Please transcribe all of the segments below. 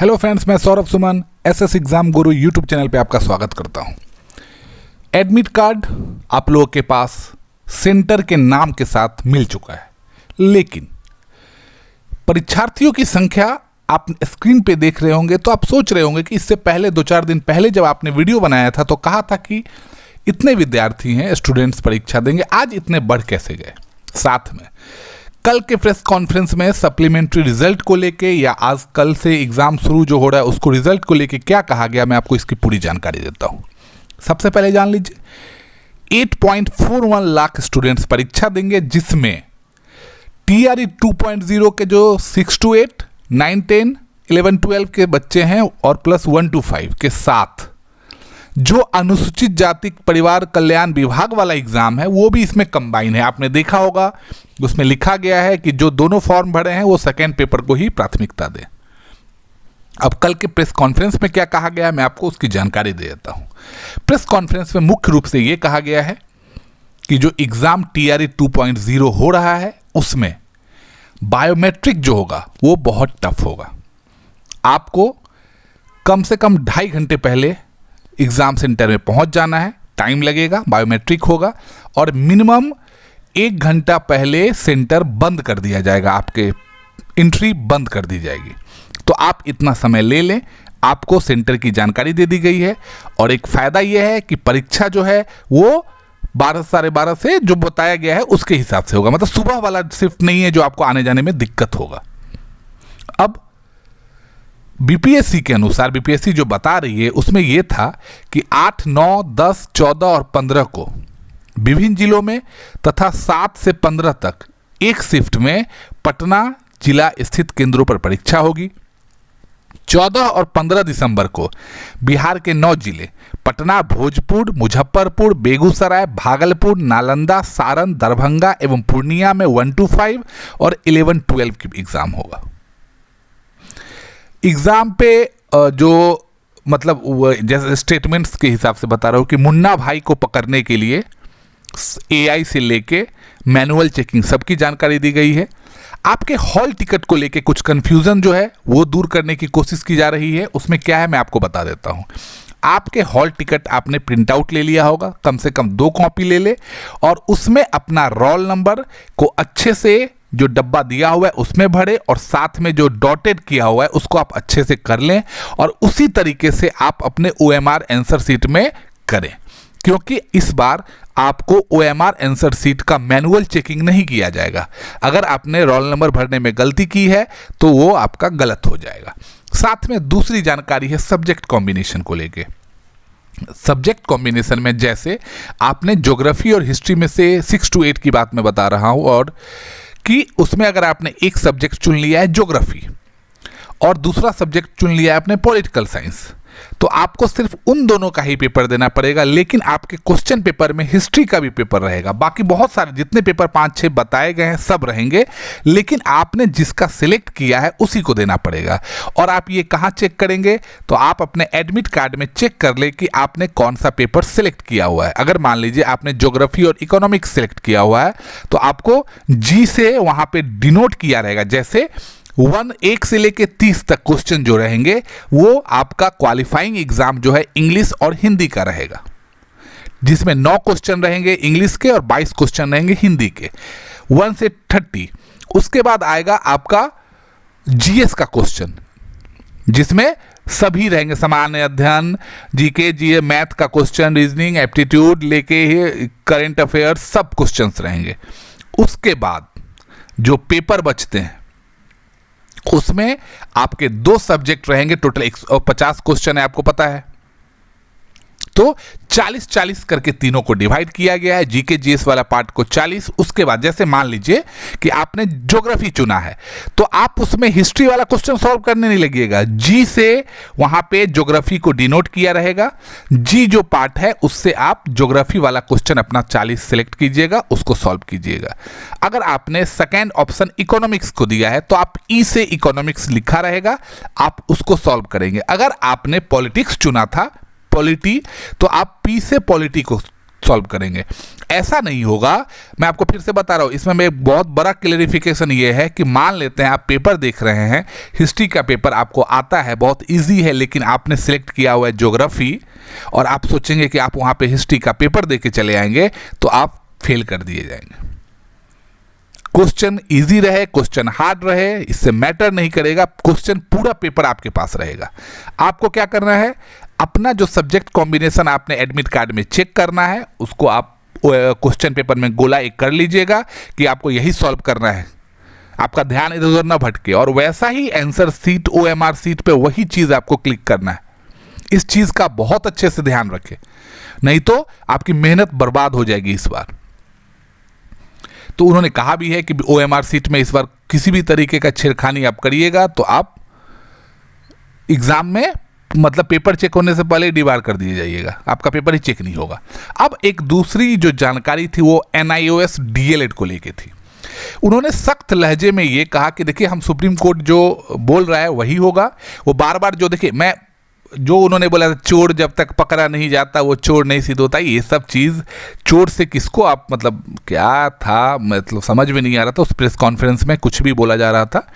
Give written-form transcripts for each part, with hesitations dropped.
Hello friends, मैं Saurabh Suman SS exam गुरु YouTube channel पे आपका स्वागत करता हूं। एडमिट कार्ड आप लोगों के पास सेंटर के नाम के साथ मिल चुका है, लेकिन परीक्षार्थियों की संख्या आप स्क्रीन पे देख रहे होंगे तो आप सोच रहे होंगे कि इससे पहले 2-4 दिन पहले जब आपने वीडियो बनाया था तो कहा था कि इतने विद्यार्थी हैं, स्टूडेंट्स परीक्षा देंगे, आज इतने बढ़ कैसे गए। साथ में कल के प्रेस कॉन्फ्रेंस में सप्लीमेंट्री रिजल्ट को लेके या आज कल से एग्जाम शुरू जो हो रहा है उसको रिजल्ट को लेके क्या कहा गया, मैं आपको इसकी पूरी जानकारी देता हूं। सबसे पहले जान लीजिए 8.41 लाख स्टूडेंट्स परीक्षा देंगे, जिसमें TRE 2.0 के जो 6 to 8, 9, 10, 11, 12 के बच्चे हैं और प्लस 1 to 5 के साथ जो अनुसूचित जाति परिवार कल्याण विभाग वाला एग्जाम है वो भी इसमें कंबाइन है। आपने देखा होगा उसमें लिखा गया है कि जो दोनों फॉर्म भरे हैं वो सेकेंड पेपर को ही प्राथमिकता दें। अब कल के प्रेस कॉन्फ्रेंस में क्या कहा गया है मैं आपको उसकी जानकारी दे देता हूं। प्रेस कॉन्फ्रेंस में मुख्य रूप से ये कहा गया है कि जो एग्जाम TRE 2.0 हो रहा है उसमें बायोमेट्रिक जो होगा वो बहुत टफ होगा। आपको कम से कम 2.5 घंटे पहले एग्जाम सेंटर में पहुंच जाना है, टाइम लगेगा, बायोमेट्रिक होगा और मिनिमम 1 घंटा पहले सेंटर बंद कर दिया जाएगा, आपके एंट्री बंद कर दी जाएगी। तो आप इतना समय ले लें, आपको सेंटर की जानकारी दे दी गई है। और एक फ़ायदा यह है कि परीक्षा जो है वो 12 साढ़े 12 से जो बताया गया है उसके हिसाब से होगा, मतलब सुबह वाला शिफ्ट नहीं है जो आपको आने जाने में दिक्कत होगा। अब बीपीएससी के अनुसार बीपीएससी जो बता रही है उसमें यह था कि 8, 9, 10, 14 और 15 को विभिन्न जिलों में तथा 7 से 15 तक एक शिफ्ट में पटना जिला स्थित केंद्रों पर परीक्षा होगी। 14 और 15 दिसंबर को बिहार के 9 जिले पटना, भोजपुर, मुजफ्फरपुर, बेगूसराय, भागलपुर, नालंदा, सारण, दरभंगा एवं पूर्णिया में 1 to 5 और 11, 12 की एग्जाम होगा। एग्जाम पे जो मतलब जैसे स्टेटमेंट्स के हिसाब से बता रहा हूँ कि मुन्ना भाई को पकड़ने के लिए AI से लेके मैनुअल चेकिंग सबकी जानकारी दी गई है। आपके हॉल टिकट को लेके कुछ कंफ्यूजन जो है वो दूर करने की कोशिश की जा रही है। उसमें क्या है मैं आपको बता देता हूँ। आपके हॉल टिकट आपने प्रिंट आउट ले लिया होगा, कम से कम 2 कॉपी ले ले और उसमें अपना रोल नंबर को अच्छे से जो डब्बा दिया हुआ है उसमें भरे और साथ में जो डॉटेड किया हुआ है उसको आप अच्छे से कर लें और उसी तरीके से आप अपने OMR आंसर शीट में करें, क्योंकि इस बार आपको OMR आंसर शीट का मैनुअल चेकिंग नहीं किया जाएगा। अगर आपने रोल नंबर भरने में गलती की है तो वो आपका गलत हो जाएगा। साथ में दूसरी जानकारी है सब्जेक्ट कॉम्बिनेशन को लेके। सब्जेक्ट कॉम्बिनेशन में जैसे आपने ज्योग्राफी और हिस्ट्री में से 6 to 8 की बात मैं बता रहा हूँ, और कि उसमें अगर आपने एक सब्जेक्ट चुन लिया है ज्योग्राफी और दूसरा सब्जेक्ट चुन लिया है आपने पॉलिटिकल साइंस, तो आपको सिर्फ उन दोनों का ही पेपर देना पड़ेगा। लेकिन आपके क्वेश्चन पेपर में हिस्ट्री का भी पेपर रहेगा। बाकी बहुत सारे जितने पेपर 5-6 बताए गए हैं सब रहेंगे, लेकिन आपने जिसका सिलेक्ट किया है उसी को देना पड़ेगा। और आप ये कहाँ चेक करेंगे तो आप अपने एडमिट कार्ड में चेक कर ले कि आपने कौन सा पेपर सिलेक्ट किया हुआ है। अगर मान लीजिए आपने ज्योग्राफी और इकोनॉमिक्स सिलेक्ट किया हुआ है तो आपको G से वहाँ पे डिनोट किया रहेगा, जैसे 1 से लेके 30 तक क्वेश्चन जो रहेंगे वो आपका क्वालिफाइंग एग्जाम जो है इंग्लिश और हिंदी का रहेगा, जिसमें 9 क्वेश्चन रहेंगे इंग्लिश के और 22 क्वेश्चन रहेंगे हिंदी के, 1 से 30। उसके बाद आएगा आपका GS का क्वेश्चन, जिसमें सभी रहेंगे, सामान्य अध्ययन, GK, GA, मैथ का क्वेश्चन, रीजनिंग, एप्टीट्यूड लेके करंट अफेयर्स सब क्वेश्चंस रहेंगे। उसके बाद जो पेपर बचते हैं उसमें आपके 2 सब्जेक्ट रहेंगे, टोटल 150 क्वेश्चन है, आपको पता है। तो 40-40 करके तीनों को डिवाइड किया गया है। GK GS वाला पार्ट को 40। उसके बाद जैसे मान लीजिए कि आपने ज्योग्राफी चुना है तो आप उसमें हिस्ट्री वाला क्वेश्चन सॉल्व करने नहीं लगिएगा। G से वहां पे ज्योग्राफी को डिनोट किया रहेगा। G जो पार्ट है उससे आप ज्योग्राफी वाला क्वेश्चन अपना 40 सिलेक्ट कीजिएगा, उसको सॉल्व कीजिएगा। अगर आपने सेकेंड ऑप्शन इकोनॉमिक्स को दिया है तो आप E से इकोनॉमिक्स लिखा रहेगा, आप उसको सॉल्व करेंगे। अगर आपने पॉलिटिक्स चुना था पॉलिटी तो आप P से पॉलिटी को सॉल्व करेंगे। ऐसा नहीं होगा, मैं आपको फिर से बता रहा हूँ। इसमें मैं एक बहुत बड़ा क्लेरिफिकेशन ये है कि मान लेते हैं आप पेपर देख रहे हैं, हिस्ट्री का पेपर आपको आता है, बहुत इजी है, लेकिन आपने सिलेक्ट किया हुआ है ज्योग्राफी, और आप सोचेंगे कि आप वहाँ पे हिस्ट्री का पेपर दे के चले आएंगे, तो आप फेल कर दिए जाएंगे। क्वेश्चन इजी रहे, क्वेश्चन हार्ड रहे, इससे मैटर नहीं करेगा, क्वेश्चन पूरा पेपर आपके पास रहेगा। आपको क्या करना है, अपना जो सब्जेक्ट कॉम्बिनेशन आपने एडमिट कार्ड में चेक करना है, उसको आप क्वेश्चन पेपर में गोला एक कर लीजिएगा कि आपको यही सॉल्व करना है, आपका ध्यान इधर उधर ना भटके, और वैसा ही आंसर सीट OMR सीट पे वही चीज़ आपको क्लिक करना है। इस चीज़ का बहुत अच्छे से ध्यान रखें, नहीं तो आपकी मेहनत बर्बाद हो जाएगी इस बार। तो उन्होंने कहा भी है कि OMR सीट में इस बार किसी भी तरीके का छेड़खानी आप करिएगा तो आप एग्जाम में, मतलब पेपर चेक होने से पहले डिबार कर दिए जाइएगा, आपका पेपर ही चेक नहीं होगा। अब एक दूसरी जो जानकारी थी वो NIOS DLED को लेके थी। उन्होंने सख्त लहजे में ये कहा कि देखिए, हम सुप्रीम कोर्ट जो बोल रहा है वही होगा। वो बार बार जो, देखिए, मैं जो उन्होंने बोला था, चोर जब तक पकड़ा नहीं जाता वो चोर नहीं सिद्ध होता, ये सब चीज़ चोर से किसको आप, मतलब क्या था, मतलब समझ में नहीं आ रहा था। उस प्रेस कॉन्फ्रेंस में कुछ भी बोला जा रहा था।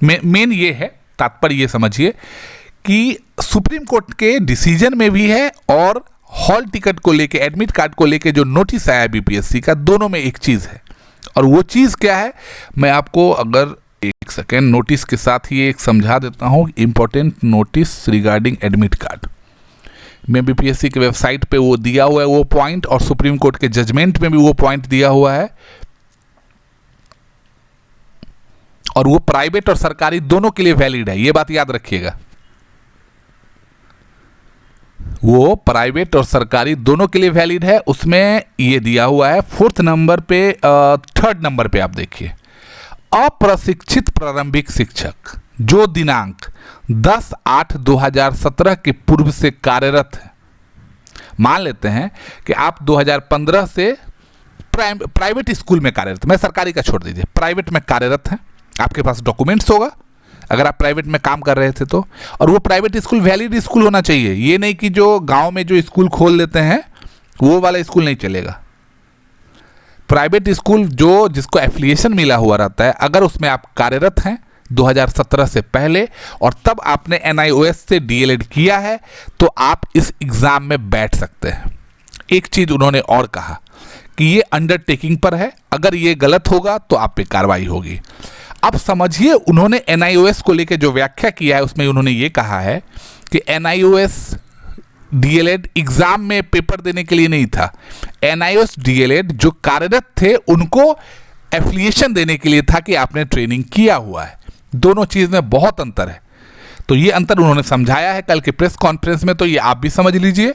मेन ये है, तात्पर्य ये समझिए कि सुप्रीम कोर्ट के डिसीजन में भी है, और हॉल टिकट को लेके, एडमिट कार्ड को लेके जो नोटिस आया BPSC का, दोनों में एक चीज़ है। और वो चीज़ क्या है, मैं आपको अगर एक सेकेंड नोटिस के साथ ही एक समझा देता हूँ। Important notice regarding admit card में BPSC के वेबसाइट पे वो दिया हुआ है वो पॉइंट, और सुप्रीम कोर्ट के जजमेंट में भी वो पॉइंट दिया हुआ है, और वो प्राइवेट और सरकारी दोनों के लिए वैलिड है, ये बात याद रखिएगा। वो प्राइवेट और सरकारी दोनों के लिए वैलिड है। उसमें ये दिया हुआ है 4th नंबर पे, 3rd नंबर पे आप देखिए, अप्रशिक्षित प्रारंभिक शिक्षक जो दिनांक 10/8/2017 के पूर्व से कार्यरत है। मान लेते हैं कि आप 2015 से प्राइवेट स्कूल में कार्यरत, मैं सरकारी का छोड़ दीजिए, प्राइवेट में कार्यरत हैं, आपके पास डॉक्यूमेंट्स होगा अगर आप प्राइवेट में काम कर रहे थे तो, और वो प्राइवेट स्कूल वैलिड स्कूल होना चाहिए। ये नहीं कि जो गांव में जो स्कूल खोल देते हैं वो वाला स्कूल नहीं चलेगा। प्राइवेट स्कूल जो जिसको एफिलिएशन मिला हुआ रहता है, अगर उसमें आप कार्यरत हैं 2017 से पहले, और तब आपने NIOS से DLED किया है, तो आप इस एग्ज़ाम में बैठ सकते हैं। एक चीज़ उन्होंने और कहा कि ये अंडरटेकिंग पर है, अगर ये गलत होगा तो आप पे कार्रवाई होगी। अब समझिए, उन्होंने NIOS को लेकर जो व्याख्या किया है उसमें उन्होंने ये कहा है कि NIOS DLED एग्जाम में पेपर देने के लिए नहीं था। NIOS DLED जो कार्यरत थे उनको एफिलिएशन देने के लिए था कि आपने ट्रेनिंग किया हुआ है। दोनों चीज़ में बहुत अंतर है। तो ये अंतर उन्होंने समझाया है कल के प्रेस कॉन्फ्रेंस में, तो ये आप भी समझ लीजिए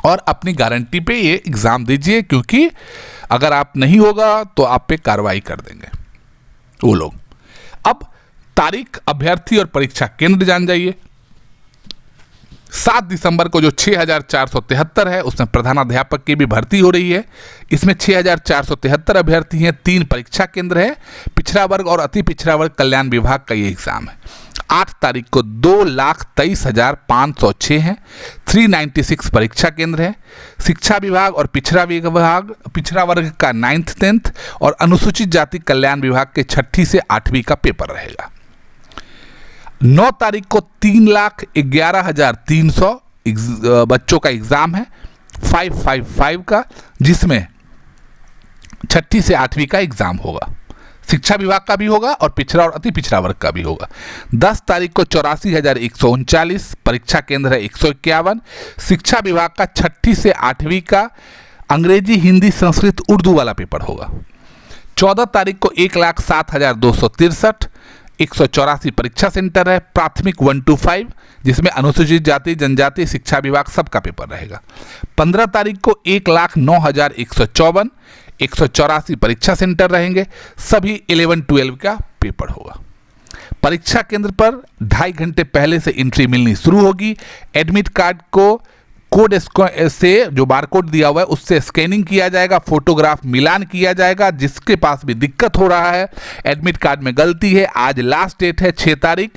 और अपनी गारंटी पे ये एग्ज़ाम दीजिए, क्योंकि अगर आप नहीं होगा तो आप पे कार्रवाई कर देंगे वो लोग। अब तारीख, अभ्यर्थी और परीक्षा केंद्र जान जाइए। 7 दिसंबर को जो 6473 है उसमें प्रधानाध्यापक की भी भर्ती हो रही है। इसमें 6473 अभ्यर्थी हैं, 3 परीक्षा केंद्र है। पिछड़ा वर्ग और अति पिछड़ा वर्ग कल्याण विभाग का ये एग्जाम है। 8 तारीख को 2,23,506 हैं, 396 परीक्षा केंद्र है। शिक्षा विभाग और पिछड़ा वर्ग का 9th 10th और अनुसूचित जाति कल्याण विभाग के 6ठी से 8वीं का पेपर रहेगा। 9 तारीख को 3,11,300 बच्चों का एग्जाम है 555 का, जिसमें 6ठी से 8वीं का एग्जाम होगा। शिक्षा विभाग का भी होगा और पिछड़ा और अति पिछड़ा वर्ग का भी होगा। 10 तारीख को 84,139 परीक्षा केंद्र है 151। शिक्षा विभाग का 6ठी से 8वीं का अंग्रेजी, हिंदी, संस्कृत, उर्दू वाला पेपर होगा। 14 तारीख को 1,07,263 184 परीक्षा सेंटर है, प्राथमिक 1 to 5, जिसमें अनुसूचित जाति, जनजाति, शिक्षा विभाग सबका पेपर रहेगा। 15 तारीख को 1,09,154 184 परीक्षा सेंटर रहेंगे, सभी 11-12 का पेपर होगा। परीक्षा केंद्र पर 2.5 घंटे पहले से एंट्री मिलनी शुरू होगी। एडमिट कार्ड को कोड से जो बारकोड दिया हुआ है उससे स्कैनिंग किया जाएगा, फोटोग्राफ मिलान किया जाएगा। जिसके पास भी दिक्कत हो रहा है, एडमिट कार्ड में गलती है, आज लास्ट डेट है 6 तारीख।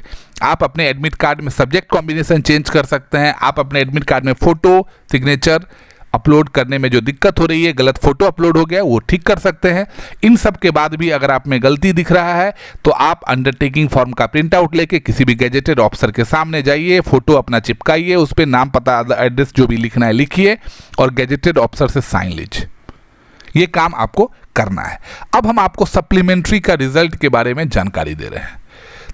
आप अपने एडमिट कार्ड में सब्जेक्ट कॉम्बिनेशन चेंज कर सकते हैं। आप अपने एडमिट कार्ड में फ़ोटो, सिग्नेचर अपलोड करने में जो दिक्कत हो रही है, गलत फोटो अपलोड हो गया, वो ठीक कर सकते हैं। इन सब के बाद भी अगर आप में गलती दिख रहा है तो आप अंडरटेकिंग फॉर्म का प्रिंट आउट लेके किसी भी गैजेटेड ऑफिसर के सामने जाइए, फोटो अपना चिपकाइए, उस पर नाम, पता, एड्रेस जो भी लिखना है लिखिए और गैजेटेड ऑफिसर से साइन लीजिए। ये काम आपको करना है। अब हम आपको सप्लीमेंट्री का रिजल्ट के बारे में जानकारी दे रहे हैं।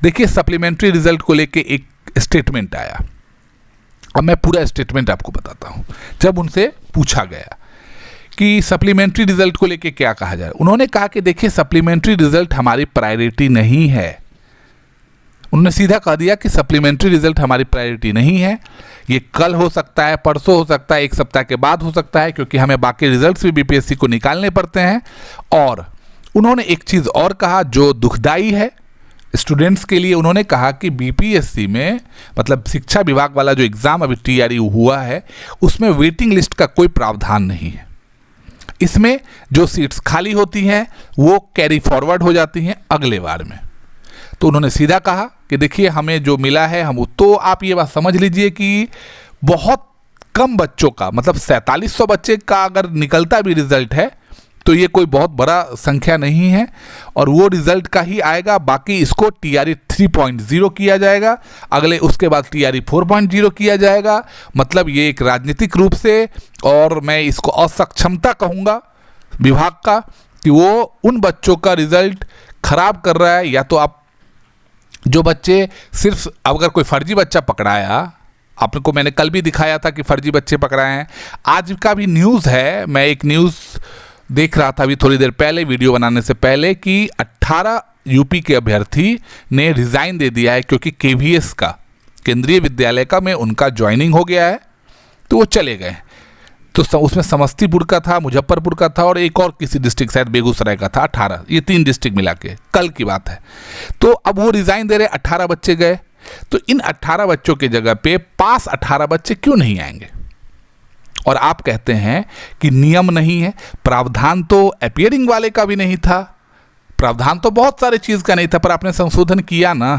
देखिए, सप्लीमेंट्री रिजल्ट को लेके एक स्टेटमेंट आया। अब मैं पूरा स्टेटमेंट आपको बताता हूं। जब उनसे पूछा गया कि सप्लीमेंट्री रिजल्ट को लेके क्या कहा जाए, उन्होंने कहा कि देखिए, सप्लीमेंट्री रिजल्ट हमारी प्रायोरिटी नहीं है। उन्होंने सीधा कह दिया कि सप्लीमेंट्री रिजल्ट हमारी प्रायोरिटी नहीं है। ये कल हो सकता है, परसों हो सकता है, एक सप्ताह के बाद हो सकता है, क्योंकि हमें बाकी रिजल्ट्स भी बीपीएससी को निकालने पड़ते हैं। और उन्होंने एक चीज़ और कहा जो दुखदाई है स्टूडेंट्स के लिए। उन्होंने कहा कि बीपीएससी में, मतलब शिक्षा विभाग वाला जो एग्ज़ाम अभी टीआरई हुआ है, उसमें वेटिंग लिस्ट का कोई प्रावधान नहीं है। इसमें जो सीट्स खाली होती हैं वो कैरी फॉरवर्ड हो जाती हैं अगले बार में। तो उन्होंने सीधा कहा कि देखिए, हमें जो मिला है हम, तो आप ये बात समझ लीजिए कि बहुत कम बच्चों का, मतलब 4700 बच्चे का अगर निकलता भी रिजल्ट है तो ये कोई बहुत बड़ा संख्या नहीं है और वो रिजल्ट का ही आएगा। बाकी इसको टीआरई 3.0 किया जाएगा, अगले उसके बाद टीआरई 4.0 किया जाएगा। मतलब ये एक राजनीतिक रूप से, और मैं इसको असक्षमता कहूँगा विभाग का, कि वो उन बच्चों का रिजल्ट खराब कर रहा है। या तो आप जो बच्चे सिर्फ, अगर कोई फर्जी बच्चा पकड़ाया, आपको मैंने कल भी दिखाया था कि फर्जी बच्चे पकड़ाए हैं, आज का भी न्यूज़ है, मैं एक न्यूज़ देख रहा था अभी थोड़ी देर पहले वीडियो बनाने से पहले, कि 18 यूपी के अभ्यर्थी ने रिज़ाइन दे दिया है क्योंकि केवीएस का, केंद्रीय विद्यालय का, में उनका ज्वाइनिंग हो गया है तो वो चले गए। तो उसमें समस्तीपुर का था, मुजफ्फरपुर का था और एक और किसी डिस्ट्रिक्ट, शायद बेगूसराय का था। 18, ये 3 डिस्ट्रिक्ट मिला के कल की बात है। तो अब वो रिज़ाइन दे रहे, 18 बच्चे गए। तो इन 18 बच्चों की जगह पे पास 18 बच्चे क्यों नहीं आएंगे? और आप कहते हैं कि नियम नहीं है। प्रावधान तो अपीयरिंग वाले का भी नहीं था, प्रावधान तो बहुत सारे चीज़ का नहीं था, पर आपने संशोधन किया ना।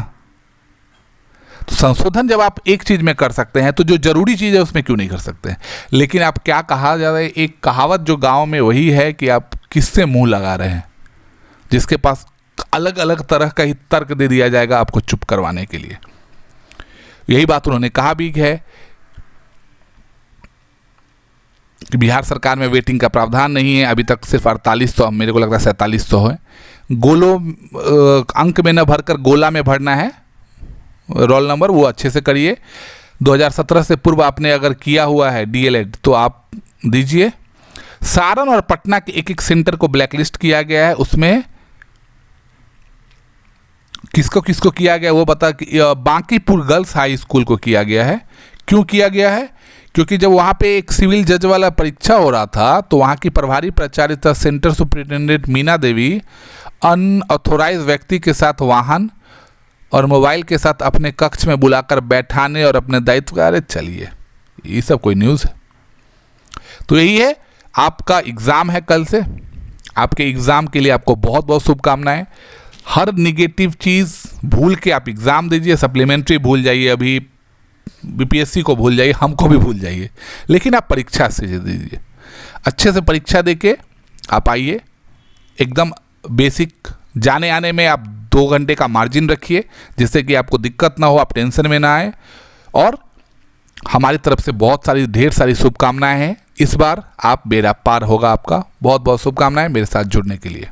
तो संशोधन जब आप एक चीज़ में कर सकते हैं तो जो जरूरी चीज़ है उसमें क्यों नहीं कर सकते? लेकिन आप, क्या कहा जा रहा है, एक कहावत जो गांव में वही है कि आप किससे मुंह लगा रहे हैं, जिसके पास अलग अलग तरह का ही तर्क दे दिया जाएगा आपको चुप करवाने के लिए। यही बात उन्होंने कहा भी है कि बिहार सरकार में वेटिंग का प्रावधान नहीं है, अभी तक सिर्फ 4800, मेरे को लगता है 4700 है। गोलो अंक में न भरकर गोला में भरना है रोल नंबर, वो अच्छे से करिए। 2017 से पूर्व आपने अगर किया हुआ है डीएलएड तो आप दीजिए। सारण और पटना के एक एक सेंटर को ब्लैकलिस्ट किया गया है, उसमें किसको किसको किया गया वो बता। बांकीपुर गर्ल्स हाई स्कूल को किया गया है। क्यों किया गया है? क्योंकि जब वहाँ पे एक सिविल जज वाला परीक्षा हो रहा था तो वहाँ की प्रभारी प्राचार्य centre superintendent Meena Devi unauthorized व्यक्ति के साथ वाहन और मोबाइल के साथ अपने कक्ष में बुलाकर बैठाने और अपने दायित्व का, अरे चलिए, ये सब कोई न्यूज़ है? तो यही है, आपका एग्ज़ाम है कल से। आपके एग्ज़ाम के लिए आपको बहुत बहुत शुभकामनाएं। हर निगेटिव चीज़ भूल के आप एग्ज़ाम दीजिए। सप्लीमेंट्री भूल जाइए, अभी बीपीएससी को भूल जाइए, हमको भी भूल जाइए, लेकिन आप परीक्षा से दीजिए। अच्छे से परीक्षा देके आप आइए। एकदम बेसिक जाने आने में आप 2 घंटे का मार्जिन रखिए, जिससे कि आपको दिक्कत ना हो, आप टेंशन में ना आए। और हमारी तरफ से बहुत सारी, ढेर सारी शुभकामनाएं हैं। इस बार आप बेड़ा पार होगा आपका। बहुत बहुत शुभकामनाएं मेरे साथ जुड़ने के लिए।